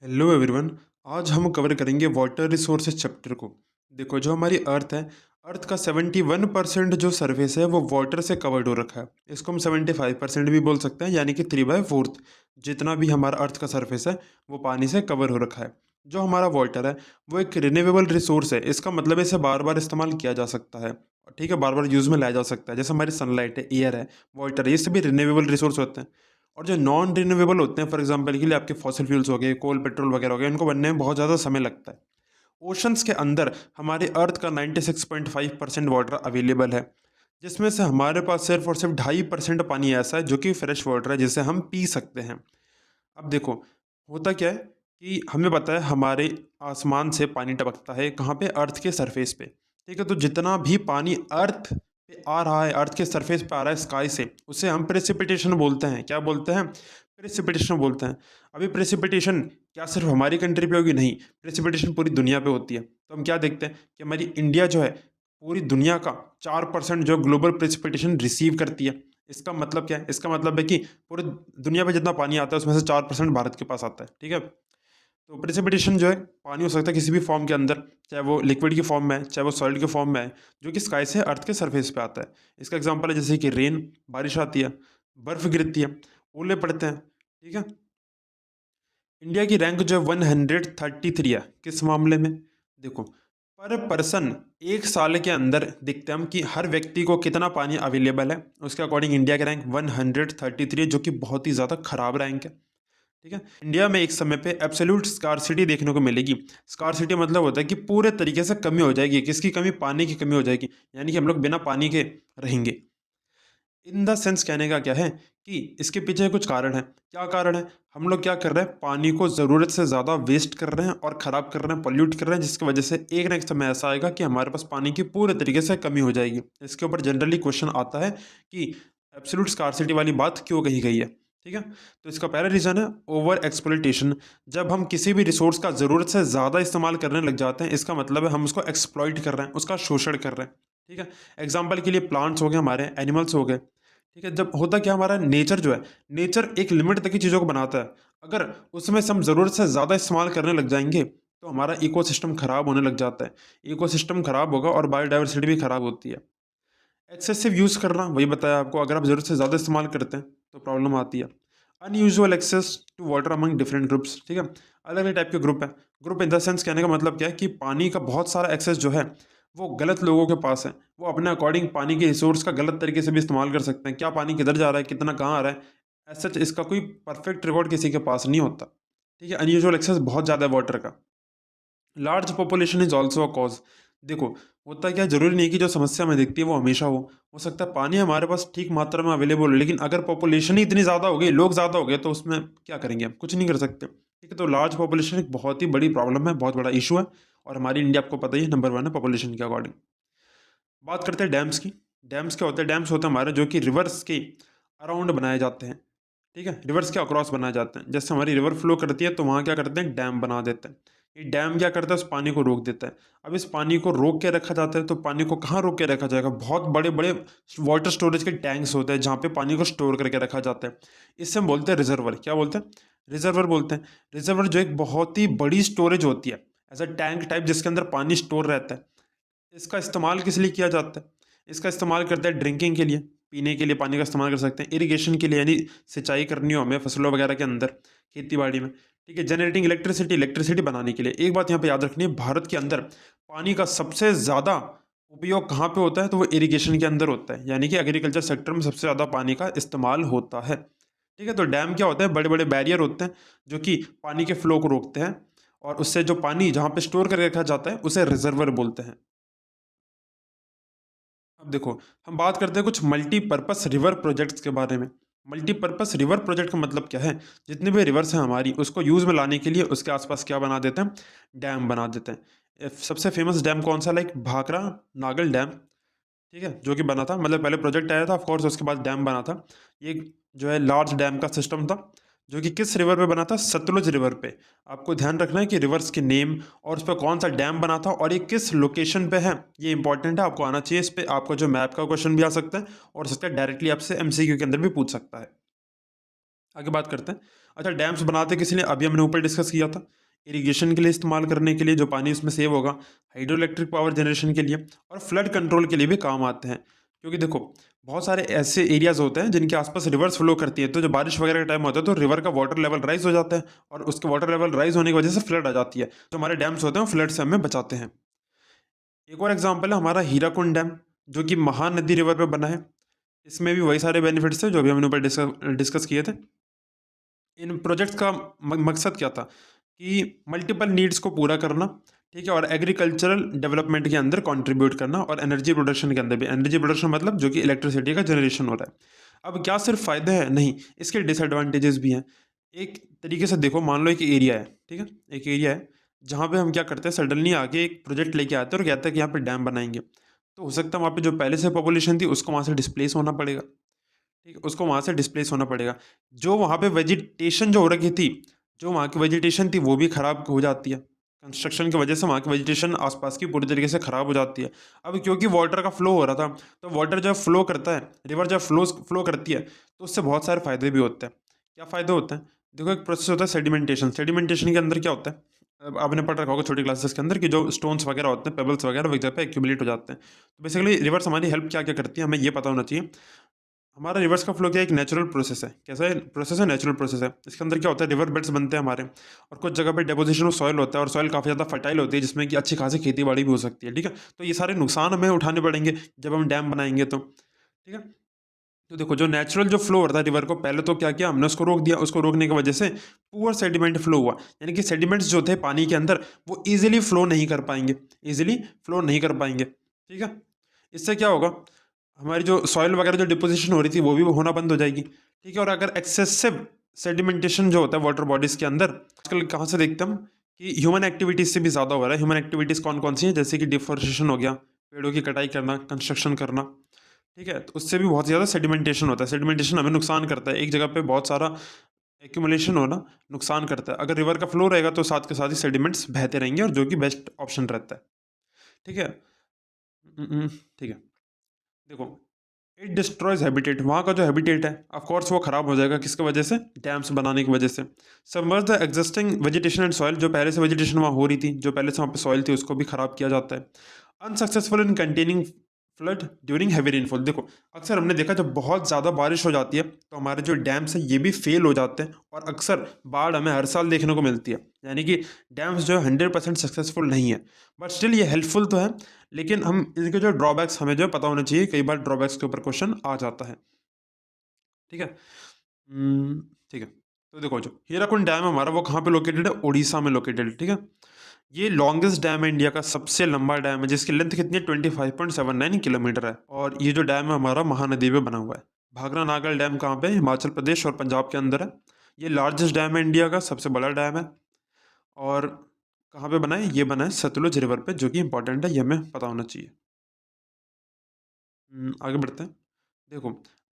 Hello everyone. आज हम cover करेंगे वाटर रिसोर्सेज चैप्टर को। देखो, जो हमारी अर्थ है, अर्थ का 71% जो सरफेस है वो वाटर से कवर्ड हो रखा है। इसको हम 75% भी बोल सकते हैं, यानी कि 3/4 जितना भी हमारा अर्थ का सरफेस है वो पानी से कवर हो रखा है। जो हमारा वाटर है वो एक रिन्यूएबल रिसोर्स है। इसका मतलब इसे बार बार इस्तेमाल किया जा सकता है, ठीक है, बार बार यूज़ में लाया जा सकता है। जैसे हमारी सनलाइट है, एयर है, वाटर है, ये सभी रिन्यूएबल रिसोर्स होते हैं। और जो नॉन रिन्यूएबल होते हैं, फॉर एग्जांपल के लिए आपके फॉसिल फ्यूल्स हो गए, कोल पेट्रोल वगैरह हो गए, इनको बनने में बहुत ज़्यादा समय लगता है। ओशंस के अंदर हमारे अर्थ का 96.5% वाटर अवेलेबल है, जिसमें से हमारे पास सिर्फ और सिर्फ 2.5% पानी ऐसा है जो कि फ्रेश वाटर है, जिसे हम पी सकते हैं। अब देखो, होता क्या है कि हमें पता है हमारे आसमान से पानी टपकता है कहाँ पे, अर्थ के सरफेस पे, ठीक है। तो जितना भी पानी अर्थ पे आ रहा है, अर्थ के सरफेस पे आ रहा है स्काई से, उसे हम प्रेसिपिटेशन बोलते हैं। क्या बोलते हैं? प्रेसिपिटेशन बोलते हैं। अभी प्रेसिपिटेशन क्या सिर्फ हमारी कंट्री पे होगी? नहीं, प्रेसिपिटेशन पूरी दुनिया पे होती है। तो हम क्या देखते हैं कि हमारी इंडिया जो है पूरी दुनिया का 4% जो ग्लोबल प्रेसिपिटेशन रिसीव करती है। इसका मतलब क्या है? इसका मतलब है कि पूरे दुनिया में जितना पानी आता है उसमें से 4% भारत के पास आता है, ठीक है। तो प्रेसिपिटेशन जो है, पानी हो सकता है किसी भी फॉर्म के अंदर, चाहे वो लिक्विड की फॉर्म में है, चाहे वो सॉलिड के फॉर्म में है, जो कि स्काई से अर्थ के सरफेस पे आता है। इसका एग्जांपल है जैसे कि रेन, बारिश आती है, बर्फ गिरती है, ओले पड़ते हैं, ठीक है। इंडिया की रैंक जो है 133 है किस मामले में? देखो, पर पर्सन एक साल के अंदर देखते हैं हम कि हर व्यक्ति को कितना पानी अवेलेबल है। उसके अकॉर्डिंग इंडिया की रैंक 133 है, जो कि बहुत ही ज़्यादा खराब रैंक है, ठीक है। इंडिया में एक समय पे एब्सोल्यूट स्कार्सिटी देखने को मिलेगी। स्कार्सिटी मतलब होता है कि पूरे तरीके से कमी हो जाएगी। किसकी कमी? पानी की कमी हो जाएगी, यानी कि हम लोग बिना पानी के रहेंगे। इन द सेंस कहने का क्या है कि इसके पीछे कुछ कारण है। क्या कारण है? हम लोग क्या कर रहे हैं, पानी को ज़रूरत से ज़्यादा वेस्ट कर रहे हैं और ख़राब कर रहे हैं, पॉल्यूट कर रहे हैं, जिसकी वजह से एक ना एक समय ऐसा आएगा कि हमारे पास पानी की पूरे तरीके से कमी हो जाएगी। इसके ऊपर जनरली क्वेश्चन आता है कि एब्सोल्यूट स्कार्सिटी वाली बात क्यों कही गई है, ठीक है। तो इसका पहला रीज़न है ओवर एक्सप्लॉइटेशन। जब हम किसी भी रिसोर्स का ज़रूरत से ज़्यादा इस्तेमाल करने लग जाते हैं, इसका मतलब है हम उसको एक्सप्लॉइट कर रहे हैं, उसका शोषण कर रहे हैं, ठीक है। एग्जाम्पल के लिए प्लांट्स हो गए, हमारे एनिमल्स हो गए, ठीक है। जब होता क्या, हमारा नेचर जो है, नेचर एक लिमिट तक की चीज़ों को बनाता है। अगर उसमें से हम ज़रूरत से ज़्यादा इस्तेमाल करने लग जाएंगे तो हमारा इकोसिस्टम खराब होने लग जाता है। इकोसिस्टम खराब होगा और बायोडाइवर्सिटी भी खराब होती है। एक्सेसिव यूज़ करना, वही बताया आपको, अगर आप ज़रूरत से ज़्यादा इस्तेमाल करते हैं तो प्रॉब्लम आती है। Unusual access to water among different groups, ठीक है। अलग अलग टाइप के ग्रुप है। ग्रुप इन द सेंस कहने का मतलब क्या है कि पानी का बहुत सारा एक्सेस जो है वो गलत लोगों के पास है। वो अपने अकॉर्डिंग पानी के रिसोर्स का गलत तरीके से भी इस्तेमाल कर सकते हैं। क्या पानी किधर जा रहा है, कितना कहाँ आ रहा है, एज सच इसका कोई परफेक्ट रिकॉर्ड किसी के पास नहीं होता, ठीक है। अनयूजुअल एक्सेस बहुत ज़्यादा है वाटर का। Large population is also a cause. देखो, होता क्या, जरूरी नहीं कि जो समस्या में दिखती है वो हमेशा हो सकता है पानी हमारे पास ठीक मात्रा में अवेलेबल हो, लेकिन अगर पॉपुलेशन ही इतनी ज़्यादा हो गई, लोग ज़्यादा हो गए, तो उसमें क्या करेंगे? हम कुछ नहीं कर सकते, ठीक है। तो लार्ज पॉपुलेशन एक बहुत ही बड़ी प्रॉब्लम है, बहुत बड़ा इशू है। और हमारी इंडिया आपको पता ही है नंबर 1 है पॉपुलेशन के अकॉर्डिंग। बात करते हैं डैम्स की। डैम्स क्या होते हैं? डैम्स होते हैं हमारे जो कि रिवर्स के अराउंड बनाए जाते हैं, ठीक है। रिवर्स के अक्रॉस बनाए जाते हैं। जैसे हमारी रिवर फ्लो करती है तो वहाँ क्या करते हैं, डैम बना देते हैं। ये डैम क्या करता है, उस पानी को रोक देता है। अब इस पानी को रोक के रखा जाता है, तो पानी को कहाँ रोक के रखा जाएगा? बहुत बड़े बड़े वाटर स्टोरेज के टैंक्स होते हैं जहाँ पे पानी को स्टोर करके रखा जाता है। इससे हम बोलते हैं रिजर्वर। क्या बोलते हैं? रिजर्वर बोलते हैं। रिजर्वर जो एक बहुत ही बड़ी स्टोरेज होती है, ऐसा टैंक टाइप जिसके अंदर पानी स्टोर रहता है। इसका इस्तेमाल किस लिए किया जाता है? इसका इस्तेमाल करते हैं ड्रिंकिंग के लिए, पीने के लिए पानी का इस्तेमाल कर सकते हैं। इरिगेशन के लिए, यानी सिंचाई करनी हो हमें फसलों वगैरह के अंदर, खेती बाड़ी में, ठीक है। जनरेटिंग इलेक्ट्रिसिटी, इलेक्ट्रिसिटी बनाने के लिए। एक बात यहाँ पे याद रखनी है, भारत के अंदर पानी का सबसे ज़्यादा उपयोग कहाँ पे होता है? तो वो इरिगेशन के अंदर होता है, यानी कि एग्रीकल्चर सेक्टर में सबसे ज़्यादा पानी का इस्तेमाल होता है, ठीक है। तो डैम क्या होता है? बड़े बड़े बैरियर होते हैं जो कि पानी के फ्लो को रोकते हैं, और उससे जो पानी जहाँ पे स्टोर करके रखा जाता है उसे रिजर्वर बोलते हैं। अब देखो, हम बात करते हैं कुछ मल्टीपर्पस रिवर प्रोजेक्ट्स के बारे में। मल्टीपर्पस रिवर प्रोजेक्ट का मतलब क्या है? जितनी भी रिवर्स हैं हमारी, उसको यूज़ में लाने के लिए उसके आसपास क्या बना देते हैं? डैम बना देते हैं। सबसे फेमस डैम कौन सा? लाइक भाखड़ा नागल डैम, ठीक है, जो कि बना था, मतलब पहले प्रोजेक्ट आया था ऑफ कोर्स, उसके बाद डैम बना था। ये जो है लार्ज डैम का सिस्टम था, जो कि किस रिवर पे बना था? सतलुज रिवर पे। आपको ध्यान रखना है कि रिवर्स के नेम और उस पर कौन सा डैम बना था और ये किस लोकेशन पे है, ये इंपॉर्टेंट है, आपको आना चाहिए। इस पे आपको जो मैप का क्वेश्चन भी आ सकता है और हो सकता है डायरेक्टली आपसे एमसीक्यू के अंदर भी पूछ सकता है। आगे बात करते हैं। अच्छा, डैम्स बनाते किस लिए, अभी हमने ऊपर डिस्कस किया था, इरिगेशन के लिए इस्तेमाल करने के लिए, जो पानी उसमें सेव होगा, हाइड्रो इलेक्ट्रिक पावर जनरेशन के लिए, और फ्लड कंट्रोल के लिए भी काम आते हैं। क्योंकि देखो, बहुत सारे ऐसे एरियाज होते हैं जिनके आसपास रिवर्स फ्लो करती है, तो जब बारिश वगैरह का टाइम होता है तो रिवर का वाटर लेवल राइज हो जाता है, और उसके वाटर लेवल राइज होने की वजह से फ्लड आ जाती है, तो हमारे डैम्स होते हैं फ्लड से हमें बचाते हैं। एक और एग्जांपल है हमारा हीराकुंड डैम, जो कि महानदी रिवर पे बना है। इसमें भी वही सारे बेनिफिट्स थे जो भी हमने ऊपर डिस्कस किए थे। इन प्रोजेक्ट्स का मकसद क्या था कि मल्टीपल नीड्स को पूरा करना, ठीक है, और एग्रीकल्चरल डेवलपमेंट के अंदर कंट्रीब्यूट करना, और एनर्जी प्रोडक्शन के अंदर भी, एनर्जी प्रोडक्शन मतलब जो कि इलेक्ट्रिसिटी का जनरेशन हो रहा है। अब क्या सिर्फ फायदे हैं, नहीं, इसके डिसएडवांटेजेस भी हैं। एक तरीके से देखो, मान लो एक एरिया है, ठीक है, एक एरिया है जहाँ पे हम क्या करते हैं, सडनली आके एक प्रोजेक्ट लेके आते हैं और कहते हैं कि यहाँ पे डैम बनाएंगे, तो हो सकता है वहाँ पे जो पहले से पॉपुलेशन थी उसको वहाँ से डिस्प्लेस होना पड़ेगा, ठीक है, उसको वहाँ से डिस्प्लेस होना पड़ेगा। जो वहाँ पे वेजिटेशन जो हो रखी थी, जो वहाँ की वेजिटेशन थी वो भी ख़राब हो जाती है, कंस्ट्रक्शन की वजह से वहाँ की वेजिटेशन आसपास की पूरी तरीके से ख़राब हो जाती है। अब क्योंकि वाटर का फ्लो हो रहा था, तो वाटर जब फ्लो करता है, रिवर जब फ्लो करती है, तो उससे बहुत सारे फ़ायदे भी होते हैं। क्या फ़ायदे होते हैं, देखो, एक प्रोसेस होता है सेडिमेंटेशन। सेडिमेंटेशन के अंदर क्या होता है, अब आपने पढ़ रखा होगा छोटी क्लासेस के अंदर कि जो स्टोन्स वगैरह होते हैं, पेबल्स वगैरह, वो एक जगह पे एक्यूमुलेट हो जाते हैं। तो बेसिकली रिवर्स हमारी हेल्प क्या क्या करती है, हमें ये पता होना चाहिए। हमारा रिवर्स का फ्लो क्या है, एक नेचुरल प्रोसेस है। कैसा है प्रोसेस है, नेचुरल प्रोसेस है। इसके अंदर क्या होता है, रिवर बेड्स बनते हैं हमारे, और कुछ जगह पे डेपोजिशन ऑफ सॉइल होता है, और सॉइल काफ़ी ज़्यादा फर्टाइल होती है, जिसमें कि अच्छी खासी खेती बाड़ी भी हो सकती है, ठीक है। तो ये सारे नुकसान हमें उठाने पड़ेंगे जब हम डैम बनाएंगे, तो ठीक है। तो देखो, जो नेचुरल जो फ्लो हो रहा था रिवर को, पहले तो क्या किया हमने, उसको रोक दिया। उसको रोकने की वजह से पुअर सेडिमेंट फ्लो हुआ, यानी कि सेडिमेंट्स जो थे पानी के अंदर वो इजीली फ्लो नहीं कर पाएंगे, इजीली फ्लो नहीं कर पाएंगे, ठीक है। इससे क्या होगा, हमारी जो सॉइल वगैरह जो डिपोजिशन हो रही थी वो भी होना बंद हो जाएगी, ठीक है। और अगर एक्सेसिव सेडिमेंटेशन जो होता है वाटर बॉडीज के अंदर, आजकल कहाँ से देखते हम कि ह्यूमन एक्टिविटीज से भी ज़्यादा हो रहा है। ह्यूमन एक्टिविटीज़ कौन कौन सी हैं, जैसे कि डिफोरेस्टेशन हो गया, पेड़ों की कटाई करना, कंस्ट्रक्शन करना, ठीक है, तो उससे भी बहुत ज़्यादा सेडिमेंटेशन होता है। सेडिमेंटेशन हमें नुकसान करता है, एक जगह पे बहुत सारा एक्यूमुलेशन होना नुकसान करता है। अगर रिवर का फ्लो रहेगा तो साथ के साथ ही सेडिमेंट्स बहते रहेंगे, और जो कि बेस्ट ऑप्शन रहता है, ठीक है। ठीक है, देखो, इट डिस्ट्रॉयज हैबिटेट, वहाँ का जो हैबिटेट है ऑफ कोर्स वो खराब हो जाएगा, किसकी वजह से, डैम्स बनाने की वजह से। Submerge the existing vegetation and soil, जो पहले से वेजिटेशन वहाँ हो रही थी, जो पहले से वहाँ पे सॉइल थी, उसको भी खराब किया जाता है। अनसक्सेसफुल इन containing flood during heavy rainfall, देखो, अक्सर हमने देखा जब बहुत ज़्यादा बारिश हो जाती है तो हमारे जो डैम्स हैं ये भी फेल हो जाते हैं, और अक्सर बाढ़ हमें हर साल देखने को मिलती है। यानी कि डैम्स जो है 100% सक्सेसफुल नहीं है, बट स्टिल ये हेल्पफुल तो है। लेकिन हम इनके जो ड्रॉबैक्स हमें जो है पता होना चाहिए, कई बार ड्रॉबैक्स के ऊपर क्वेश्चन आ जाता है, ठीक है। ठीक है, तो देखो, जो हीराकुंड डैम है हमारा, वो कहाँ पे लोकेटेड है, उड़ीसा में लोकेटेड है, ठीक है। ये लॉन्गेस्ट डैम है, इंडिया का सबसे लंबा डैम है, जिसकी लेंथ कितनी है, 25.79 किलोमीटर है, और ये जो डैम है हमारा महानदी पे बना हुआ है। भाखरा नागल डैम कहाँ पे है, हिमाचल प्रदेश और पंजाब के अंदर है। ये लार्जेस्ट डैम है इंडिया का, सबसे बड़ा डैम है। और कहाँ पे बना है, ये बना है सतलुज रिवर पे, जो कि इंपॉर्टेंट है, ये हमें पता होना चाहिए। आगे बढ़ते हैं। देखो,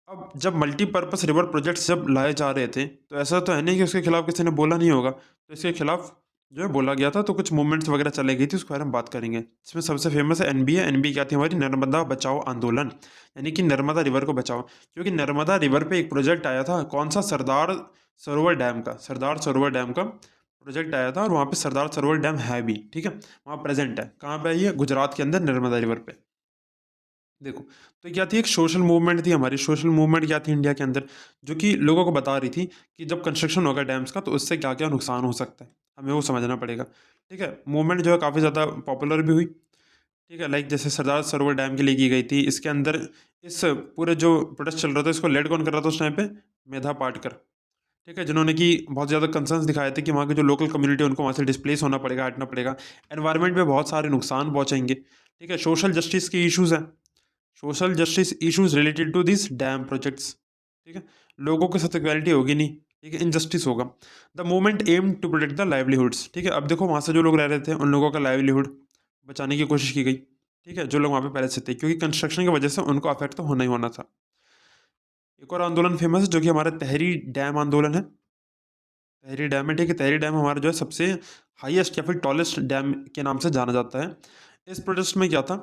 अब जब मल्टीपर्पस रिवर प्रोजेक्ट्स जब लाए जा रहे थे, तो ऐसा तो है नहीं कि उसके खिलाफ किसी ने बोला नहीं होगा, तो इसके खिलाफ जो है बोला गया था, तो कुछ मूवमेंट्स वगैरह चलाई गई थी, उसके बारे में बात करेंगे। इसमें सबसे फेमस है एनबीए। एनबीए क्या थी, हमारी नर्मदा बचाओ आंदोलन, यानी कि नर्मदा रिवर को बचाओ। क्योंकि नर्मदा रिवर पे एक प्रोजेक्ट आया था, कौन सा, सरदार सरोवर डैम का, सरदार सरोवर डैम का प्रोजेक्ट आया था, और वहाँ पे सरदार सरोवर डैम है भी, ठीक है, वहाँ प्रेजेंट है। कहाँ पे है ये, गुजरात के अंदर, नर्मदा रिवर पे। देखो, तो क्या थी, एक सोशल मूवमेंट थी हमारी। सोशल मूवमेंट क्या थी इंडिया के अंदर, जो कि लोगों को बता रही थी कि जब कंस्ट्रक्शन होगा डैम्स का तो उससे क्या क्या नुकसान हो सकता है, हमें वो समझना पड़ेगा, ठीक है। मूवमेंट जो है काफ़ी ज़्यादा पॉपुलर भी हुई, ठीक है। लाइक जैसे सरदार सरोवर डैम के लिए की गई थी, इसके अंदर इस पूरे जो प्रोटेस्ट चल रहा था इसको लेड कौन कर रहा था उस टाइम पे, मेधा पाटकर, ठीक है, जिन्होंने कि बहुत ज़्यादा कंसर्न्स दिखाए थे कि वहाँ के जो लोकल कम्युनिटी है उनको वहाँ से डिस्प्लेस होना पड़ेगा, हटना पड़ेगा, एनवायरनमेंट पे बहुत सारे नुकसान पहुँचेंगे, ठीक है। सोशल जस्टिस के इश्यूज़ हैं, social justice issues related to this dam projects, ठीक है। लोगों के साथ इक्वालिटी होगी नहीं, ठीक है, इनजस्टिस होगा। The movement aim to protect the livelihoods, ठीक है। अब देखो, वहाँ से जो लोग रह रहे थे उन लोगों का लाइवलीहुड बचाने की कोशिश की गई, ठीक है, जो लोग वहाँ पे पहले से थे, क्योंकि कंस्ट्रक्शन की वजह से उनको अफेक्ट तो होना ही होना था। एक और आंदोलन फेमस है जो कि हमारा तहरी डैम आंदोलन है। तहरी डैम है, ठीक है। तहरी डैम हमारा जो है सबसे हाईएस्ट या फिर टॉलेस्ट डैम के नाम से जाना जाता है। इस प्रोटेस्ट में क्या था,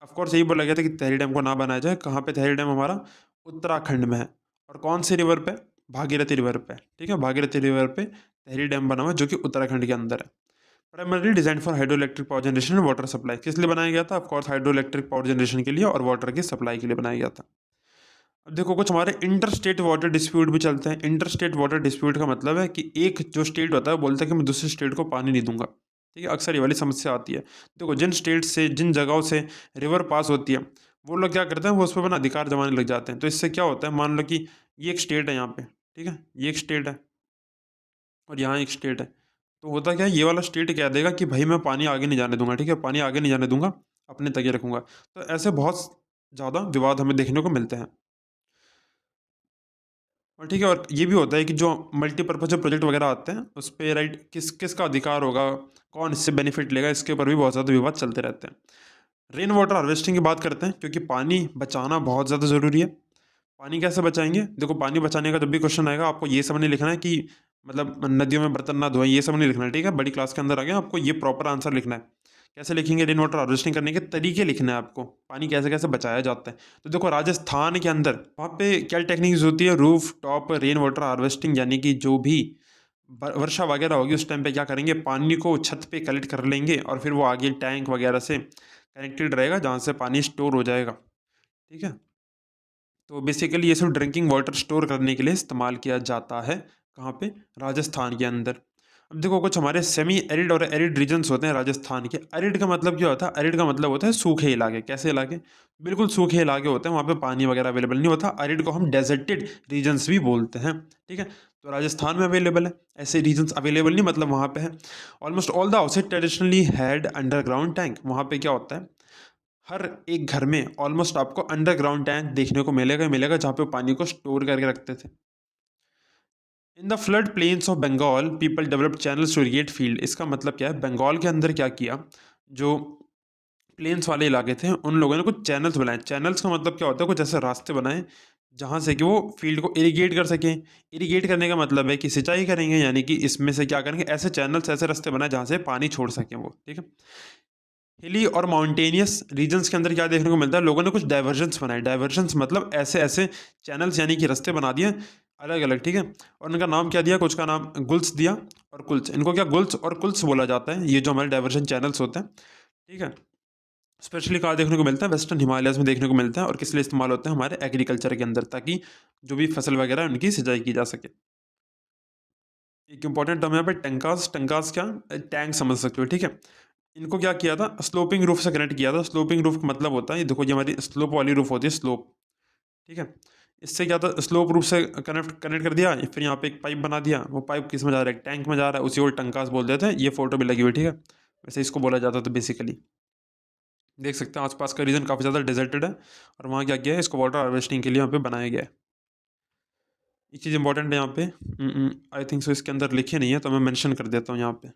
ऑफ कोर्स यही बोला गया था कि तहरी डैम को ना बनाया जाए। कहाँ पे तहरी डैम हमारा, उत्तराखंड में है, और कौन सी रिवर पे, भागीरथी रिवर पे, ठीक है, भागीरथी रिवर पे तहरी डैम बना हुआ है जो कि उत्तराखंड के अंदर है। Primarily design for hydro electric power generation and water supply, किस लिए बनाया गया था? Of course hydro electric power generation के लिए और वाटर की सप्लाई के लिए बनाया गया था। अब देखो कुछ हमारे इंटर स्टेट वाटर डिस्प्यूट भी चलते हैं। इंटर स्टेट वाटर डिस्प्यूट का मतलब है कि एक जो स्टेट होता है वो बोलता है कि मैं दूसरे स्टेट को पानी नहीं दूंगा, ठीक है, अक्सर ये वाली समस्या आती है। देखो जिन स्टेट से जिन जगहों से रिवर पास होती है वो लोग क्या करते हैं, वो उस पर अपना अधिकार जमाने लग जाते हैं। तो इससे क्या होता है, मान लो कि ये एक स्टेट है यहाँ पे, ठीक है, ये एक स्टेट है और यहाँ एक स्टेट है, तो होता क्या है, ये वाला स्टेट कह देगा कि भाई मैं पानी आगे नहीं जाने दूंगा, ठीक है, पानी आगे नहीं जाने दूंगा, अपने तक ही रखूंगा। तो ऐसे बहुत ज़्यादा विवाद हमें देखने को मिलते हैं। और ठीक है, और ये भी होता है कि जो मल्टीपर्पज़ जो प्रोजेक्ट वगैरह आते हैं उस पे राइट किसका अधिकार होगा, कौन इससे बेनिफिट लेगा, इसके ऊपर भी बहुत ज़्यादा विवाद चलते रहते हैं। रेन वाटर हार्वेस्टिंग की बात करते हैं क्योंकि पानी बचाना बहुत ज़्यादा ज़रूरी है। पानी कैसे बचाएंगे? देखो पानी बचाने का जब भी क्वेश्चन आएगा आपको ये सब नहीं लिखना है कि मतलब नदियों में बर्तन ना धोएं, ये सब नहीं लिखना है, ठीक है, बड़ी क्लास के अंदर आ गया, आपको ये प्रॉपर आंसर लिखना है। कैसे लिखेंगे? रेन वाटर हार्वेस्टिंग करने के तरीके लिखना है आपको, पानी कैसे कैसे बचाया जाता है। तो देखो राजस्थान के अंदर वहाँ पे क्या टेक्निक यूज होती है, roof top rain water harvesting, यानी कि जो भी वर्षा वगैरह होगी उस टाइम पे क्या करेंगे, पानी को छत पे कलेक्ट कर लेंगे और फिर वो आगे टैंक वगैरह से कनेक्टेड रहेगा जहाँ से पानी स्टोर हो जाएगा, ठीक है। तो बेसिकली ये सब ड्रिंकिंग वाटर स्टोर करने के लिए इस्तेमाल किया जाता है। कहाँ पे? राजस्थान के अंदर। अब देखो कुछ हमारे सेमी एरिड और एरिड रीजन्स होते हैं राजस्थान के। एरिड का मतलब क्या होता है? एरिड का मतलब होता है सूखे इलाके। कैसे इलाके? बिल्कुल सूखे इलाके होते हैं, वहाँ पे पानी वगैरह अवेलेबल नहीं होता। एरिड को हम डेजर्टेड रीजन्स भी बोलते हैं, ठीक है। तो राजस्थान में अवेलेबल है, ऐसे रीजन्स अवेलेबल नहीं मतलब वहाँ पे है। Almost all the houses traditionally had underground tank. वहाँ पे क्या होता है, हर एक घर में ऑलमोस्ट आपको अंडरग्राउंड टैंक देखने को मिलेगा ही मिलेगा जहाँ पे वो पानी को स्टोर करके रखते थे। In the flood plains of Bengal people develop channels to irrigate field. इसका मतलब क्या है, बंगाल के अंदर क्या किया, जो प्लेन्स वाले इलाके थे उन लोगों ने कुछ चैनल्स बनाए। चैनल्स का मतलब क्या होता है, कुछ ऐसे रास्ते बनाए जहाँ से कि वो फील्ड को इरिगेट कर सकें। इरिगेट करने का मतलब है कि सिंचाई करेंगे, यानी कि इसमें से क्या करेंगे, ऐसे चैनल्स ऐसे रास्ते बनाए जहाँ से पानी छोड़ सकें वो, ठीक है। हिली और माउंटेनियस रीजन्स के अंदर क्या देखने को मिलता है, लोगों ने कुछ डाइवर्जन्स बनाए। डाइवर्जन्स मतलब ऐसे ऐसे चैनल्स यानी कि रास्ते बना दिए अलग अलग, ठीक है। और इनका नाम क्या दिया, कुछ का नाम गुल्स दिया और कुल्स। इनको क्या गुल्स और कुल्स बोला जाता है, ये जो हमारे डाइवर्जन चैनल्स होते हैं, ठीक है। स्पेशली कहाँ देखने को मिलता है, वेस्टर्न हिमालयस में देखने को मिलता है। और किस लिए इस्तेमाल होते हैं, हमारे एग्रीकल्चर के अंदर, ताकि जो भी फसल वगैरह है उनकी सिंचाई की जा सके। एक इंपॉर्टेंट टर्म यहाँ पे टंकास। टंकास क्या, टैंक समझ सकते हो, ठीक है। इनको क्या किया था, स्लोपिंग रूफ से कनेक्ट किया था। स्लोपिंग रूफ का मतलब होता है, ये देखो ये हमारी स्लोप वाली रूफ होती है, स्लोप, ठीक है। इससे क्या था, स्लोप रूफ से कनेक्ट कनेक्ट कर दिया, फिर यहाँ पे एक पाइप बना दिया। वो पाइप किस में जा रहा है, टैंक में जा रहा है, उसी को टंकास बोल देते हैं। ये फोटो भी लगी हुई, ठीक है। वैसे इसको बोला जाता था बेसिकली। देख सकते हैं आसपास का रीजन काफ़ी ज़्यादा डेजर्टेड है और वहाँ क्या किया है, इसको वाटर हार्वेस्टिंग के लिए यहाँ पे बनाया गया है। ये चीज़ इंपॉर्टेंट है यहाँ पे, आई थिंक सो इसके अंदर लिखे नहीं है तो मैं मेंशन कर देता हूँ यहाँ पे।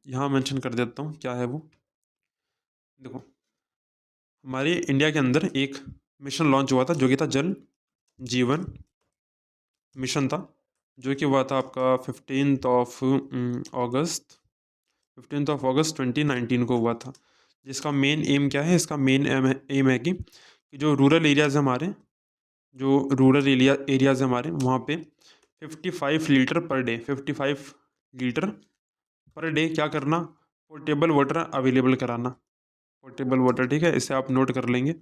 यहाँ मेंशन कर देता हूँ क्या है वो। देखो हमारे इंडिया के अंदर एक मिशन लॉन्च हुआ था जो कि था जल जीवन मिशन था, जो कि हुआ था आपका 15 ऑफ अगस्त 2019 को हुआ था। जिसका मेन एम क्या है, इसका मेन एम है कि जो रूरल एरियाज़ हमारे, जो रूरल एरियाज़ हमारे वहाँ पे 55 litre per day, 55 litre per day क्या करना, पोर्टेबल वाटर अवेलेबल कराना। पोर्टेबल वाटर, ठीक है, इसे आप नोट कर लेंगे।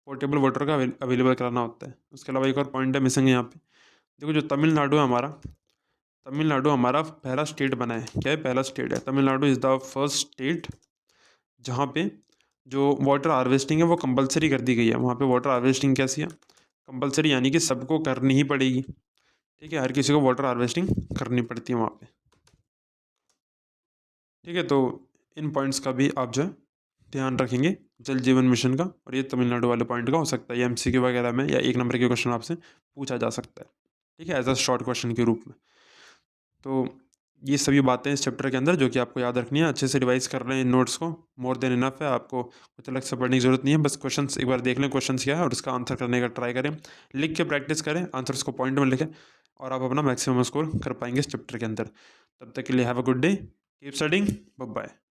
पोर्टेबल वाटर का अवेलेबल कराना होता है। उसके अलावा एक और पॉइंट है मिसिंग है यहाँ पे। देखो जो तमिलनाडु है हमारा, तमिलनाडु हमारा पहला स्टेट बना है। क्या है, पहला स्टेट है। Tamil Nadu is the first state जहाँ पे जो वाटर हार्वेस्टिंग है वो कंपलसरी कर दी गई है। वहाँ पे वाटर हार्वेस्टिंग कैसी है, कंपलसरी, यानी कि सबको करनी ही पड़ेगी, ठीक है। हर किसी को वाटर हार्वेस्टिंग करनी पड़ती है वहाँ पे, ठीक है। तो इन पॉइंट्स का भी आप जो है ध्यान रखेंगे जल जीवन मिशन का। और ये तमिलनाडु वाले पॉइंट का हो सकता है, ये एमसीक्यू वगैरह में या एक नंबर के क्वेश्चन आपसे पूछा जा सकता है, ठीक है, एज अ शॉर्ट क्वेश्चन के रूप में। तो ये सभी बातें इस चैप्टर के अंदर जो कि आपको याद रखनी है, अच्छे से रिवाइज कर रहे हैं इन नोट्स को, मोर देन इनफ है। आपको कुछ अलग से पढ़ने की जरूरत नहीं है, बस क्वेश्चंस एक बार देख लें क्वेश्चंस क्या है और उसका आंसर करने का ट्राई करें, लिख के प्रैक्टिस करें, आंसर्स को पॉइंट में लिखें और आप अपना मैक्सिमम स्कोर कर पाएंगे इस चैप्टर के अंदर। तब तक के लिए have a good day, keep studying, bye bye.